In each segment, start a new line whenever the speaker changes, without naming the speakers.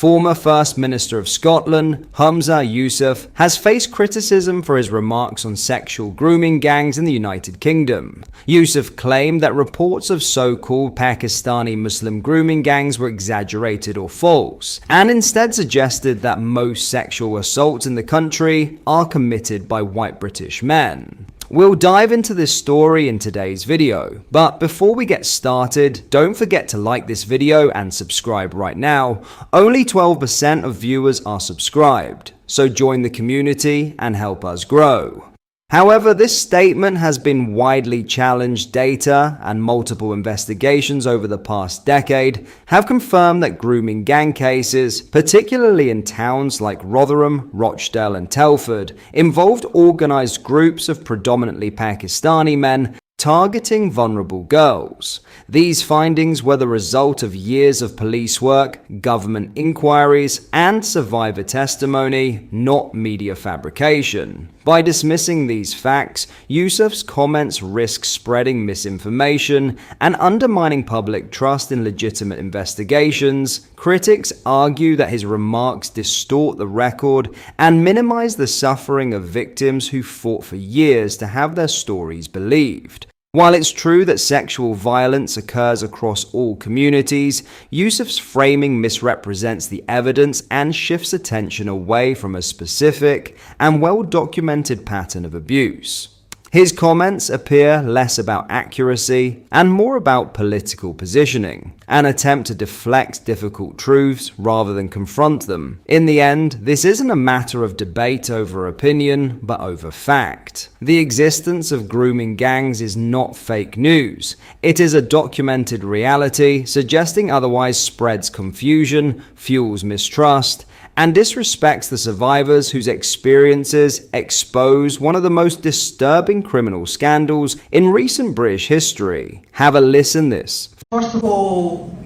Former First Minister of Scotland, Humza Yousaf, has faced criticism for his remarks on sexual grooming gangs in the United Kingdom. Yousaf claimed that reports of so-called Pakistani Muslim grooming gangs were exaggerated or false, and instead suggested that most sexual assaults in the country are committed by white British men. We'll dive into this story in today's video, but before we get started, don't forget to like this video and subscribe right now. Only 12% of viewers are subscribed, so join the community and help us grow. However, this statement has been widely challenged. Data and multiple investigations over the past decade have confirmed that grooming gang cases, particularly in towns like Rotherham, Rochdale and Telford, involved organized groups of predominantly Pakistani men targeting vulnerable girls. These findings were the result of years of police work, government inquiries, and survivor testimony, not media fabrication. By dismissing these facts, Yousaf's comments risk spreading misinformation and undermining public trust in legitimate investigations. Critics argue that his remarks distort the record and minimize the suffering of victims who fought for years to have their stories believed. While it's true that sexual violence occurs across all communities, Yousaf's framing misrepresents the evidence and shifts attention away from a specific and well-documented pattern of abuse. His comments appear less about accuracy and more about political positioning, an attempt to deflect difficult truths rather than confront them. In the end, this isn't a matter of debate over opinion, but over fact. The existence of grooming gangs is not fake news. It is a documented reality. Suggesting otherwise spreads confusion, fuels mistrust, and disrespects the survivors whose experiences expose one of the most disturbing criminal scandals in recent British history. Have a listen this.
First of all,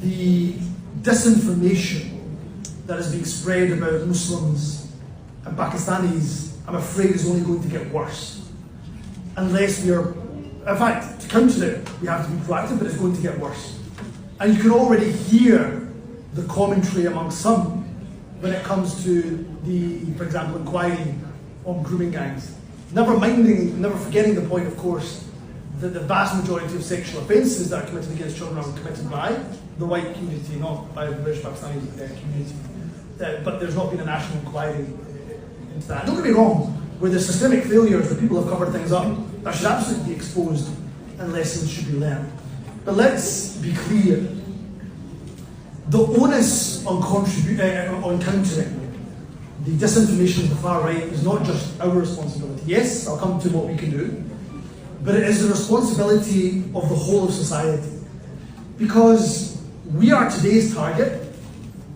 the disinformation that is being spread about Muslims and Pakistanis, I'm afraid, is only going to get worse. Unless we are, in fact, to counter it, we have to be proactive, but it's going to get worse. And you can already hear the commentary among some when it comes to the, for example, inquiry on grooming gangs. Never forgetting the point, of course, that the vast majority of sexual offences that are committed against children are committed by the white community, not by the British Pakistani community. But there's not been a national inquiry into that. Don't get me wrong, where there's systemic failures, where people have covered things up, that should absolutely be exposed and lessons should be learned. But let's be clear. The onus on countering the disinformation of the far right is not just our responsibility. Yes, I'll come to what we can do, but it is the responsibility of the whole of society. Because we are today's target,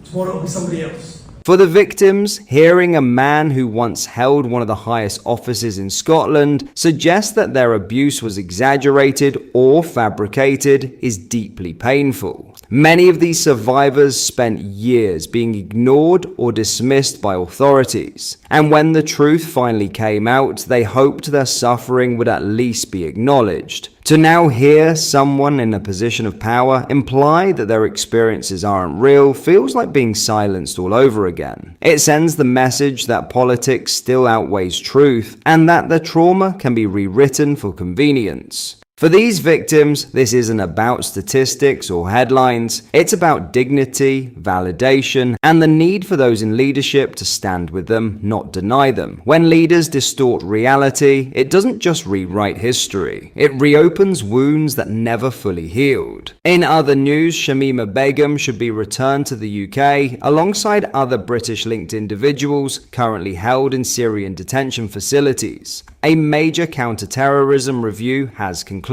tomorrow it will be somebody else.
For the victims, hearing a man who once held one of the highest offices in Scotland suggest that their abuse was exaggerated or fabricated is deeply painful. Many of these survivors spent years being ignored or dismissed by authorities, and when the truth finally came out, they hoped their suffering would at least be acknowledged. To now hear someone in a position of power imply that their experiences aren't real feels like being silenced all over again. It sends the message that politics still outweighs truth and that the trauma can be rewritten for convenience. For these victims, this isn't about statistics or headlines. It's about dignity, validation, and the need for those in leadership to stand with them, not deny them. When leaders distort reality, it doesn't just rewrite history. It reopens wounds that never fully healed. In other news, Shamima Begum should be returned to the UK alongside other British-linked individuals currently held in Syrian detention facilities. A major counter-terrorism review has concluded.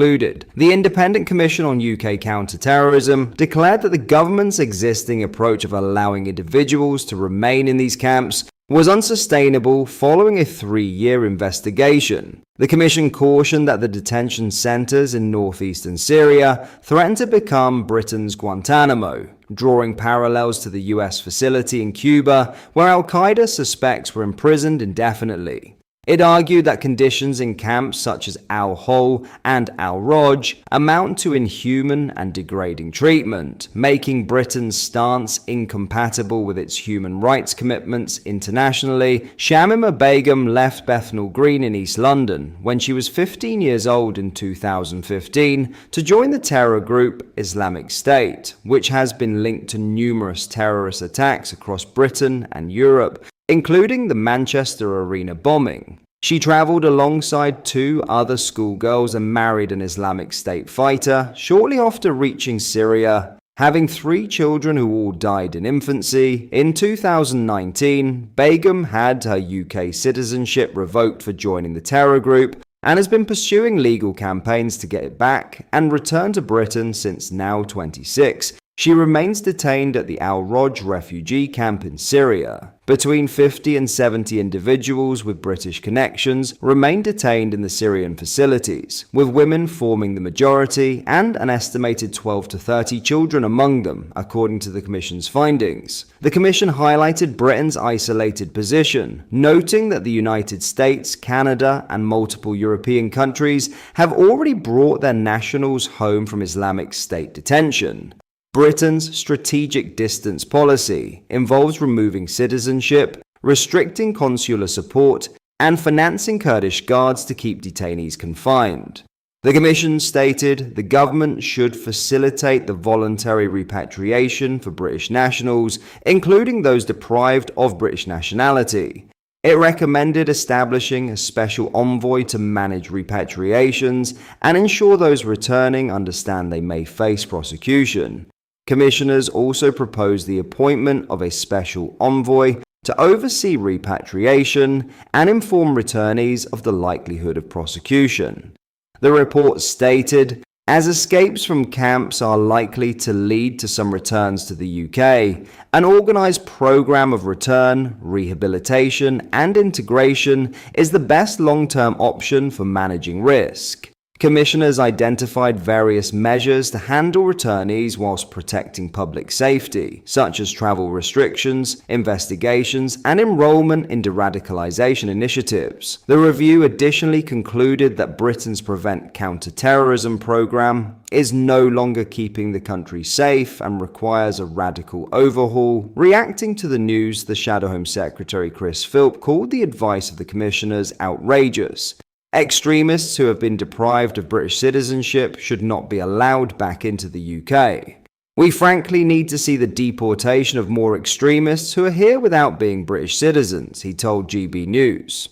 The Independent Commission on UK Counter-Terrorism declared that the government's existing approach of allowing individuals to remain in these camps was unsustainable following a 3-year investigation. The Commission cautioned that the detention centres in northeastern Syria threatened to become Britain's Guantanamo, drawing parallels to the US facility in Cuba, where Al-Qaeda suspects were imprisoned indefinitely. It argued that conditions in camps such as Al-Hol and Al-Roj amount to inhuman and degrading treatment, making Britain's stance incompatible with its human rights commitments internationally. Shamima Begum left Bethnal Green in East London when she was 15 years old in 2015 to join the terror group Islamic State, which has been linked to numerous terrorist attacks across Britain and Europe, including the Manchester Arena bombing. She travelled alongside 2 other schoolgirls and married an Islamic State fighter shortly after reaching Syria, having 3 children who all died in infancy. In 2019, Begum had her UK citizenship revoked for joining the terror group and has been pursuing legal campaigns to get it back and return to Britain since now 26. She remains detained at the Al-Roj refugee camp in Syria. Between 50 and 70 individuals with British connections remain detained in the Syrian facilities, with women forming the majority and an estimated 12 to 30 children among them, according to the Commission's findings. The Commission highlighted Britain's isolated position, noting that the United States, Canada, and multiple European countries have already brought their nationals home from Islamic State detention. Britain's strategic distance policy involves removing citizenship, restricting consular support, and financing Kurdish guards to keep detainees confined. The Commission stated the government should facilitate the voluntary repatriation for British nationals, including those deprived of British nationality. It recommended establishing a special envoy to manage repatriations and ensure those returning understand they may face prosecution. Commissioners also proposed the appointment of a special envoy to oversee repatriation and inform returnees of the likelihood of prosecution. The report stated, as escapes from camps are likely to lead to some returns to the UK, an organised programme of return, rehabilitation and integration is the best long-term option for managing risk. Commissioners identified various measures to handle returnees whilst protecting public safety, such as travel restrictions, investigations, and enrolment in de-radicalisation initiatives. The review additionally concluded that Britain's Prevent Counter-Terrorism programme is no longer keeping the country safe and requires a radical overhaul. Reacting to the news, the Shadow Home Secretary Chris Philp called the advice of the commissioners outrageous. Extremists who have been deprived of British citizenship should not be allowed back into the UK. We frankly need to see the deportation of more extremists who are here without being British citizens, he told GB News.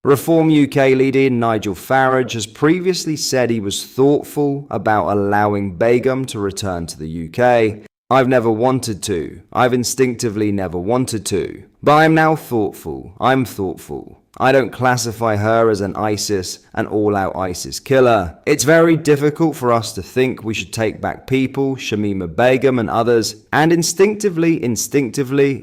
Reform UK leader Nigel Farage has previously said he was thoughtful about allowing Begum to return to the UK. I've never wanted to. I've instinctively never wanted to. But I'm now thoughtful. I'm thoughtful. I don't classify her as an all-out ISIS killer. It's very difficult for us to think we should take back people, Shamima Begum and others, and instinctively,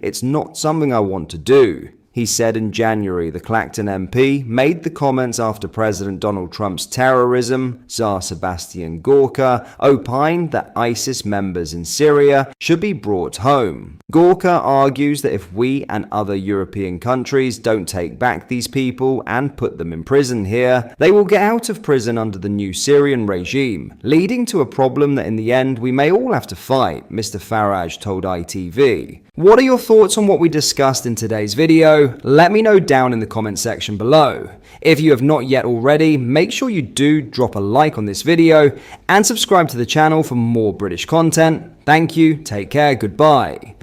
it's not something I want to do. He said in January. The Clacton MP made the comments after President Donald Trump's terrorism czar Sebastian Gorka opined that ISIS members in Syria should be brought home. Gorka argues that if we and other European countries don't take back these people and put them in prison here, they will get out of prison under the new Syrian regime, leading to a problem that in the end we may all have to fight, Mr. Farage told ITV. What are your thoughts on what we discussed in today's video? Let me know down in the comment section below. If you have not yet already, make sure you do drop a like on this video and subscribe to the channel for more British content. Thank you, take care, goodbye.